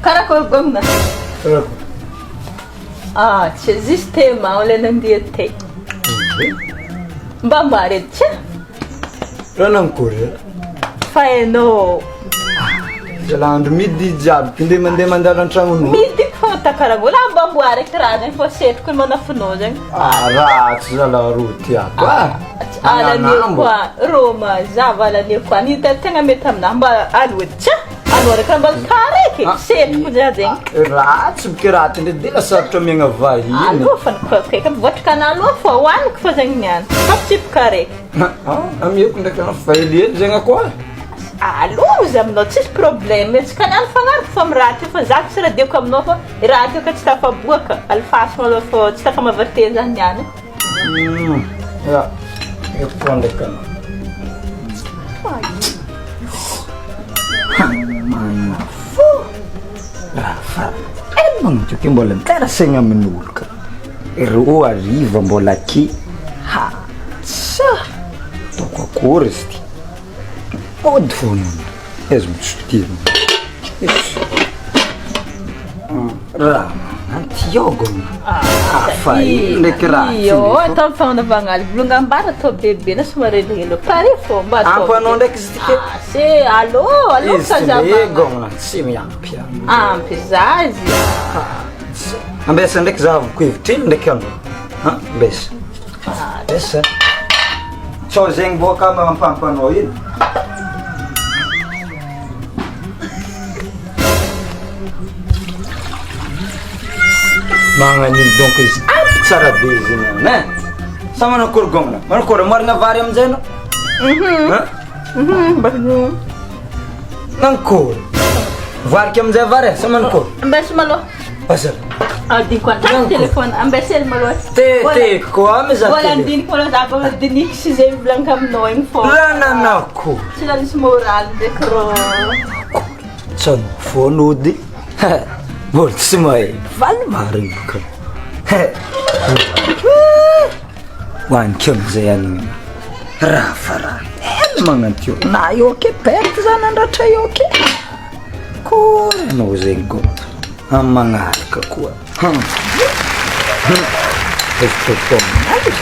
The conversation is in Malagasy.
Karakory gomna. Tsy justement o le nandeha te. Mba maredy tsy? Ranankory. Fa hainao. Andro midi jiaby mandeha mandalo an-tragnonao. Midi fa takaragny ola mba amboary raha zegny fô setroko manafinao zegny. Ratsy zalahy ro tiako. Alany koa Roma zava alany koa ni tegna mety aminahy mba aloha tsy? Anao reka mba kareky setroko zegny. Ratsy bokeraty ndre de la sarotra miagna vahiny. Aloha fa nikôkaiky votrika analoha fô hoaniko fa zegny niany. Fampitsipika reky. Amiako ndraiky anao fa helihely zegny koa. Aloha izy aminao tsisy problème tsy kaniany fagnariko fa miraty fa za tsy raha diako aminao fa raha teo ka tsy tafaboaka alifasy malo fa tsy tafamavarite zany niany. Ja, eu koa ndraiky anao. Mana fô raha magnatsoky mbola miterasaigna amin'olo ka ro ariva mbola aky ataoko akory izy ty ody foana aiza mitsotiana raha antiogona fa ndraiky raha atao mifagnanavagna aly bolongambara atao bebe na somarelihelo pare fô mba ampanao ndraiky izy tyke se allo kazavagna tsy miampy ampy za izy ambesa ndraiky za avoko hevitriny ndraiky anao ambesa ambesa sao zegny boaka mampampanao iny magnan'iny donc izy ampy tsara be izy iny an sa manakory gomna manakory marigna vary aminjay anao nankory variky aminjay vary sa manakory ambesy maloha pasal adiniko antrano telefôna ambesely maloha te koa miza mbola andiniky maloha za mbola diniky sy zay mivolaniko aminao igny fô rananako tsy lanisy moraly ndraiky rô tsano fonody mbola tsy mahay valy marigny boka hoaniky amizay aniny raha fa raha ela magnantio na io ke perte zany andratra io ke kory anao zegny gota amy magnaraka koa ezototominazy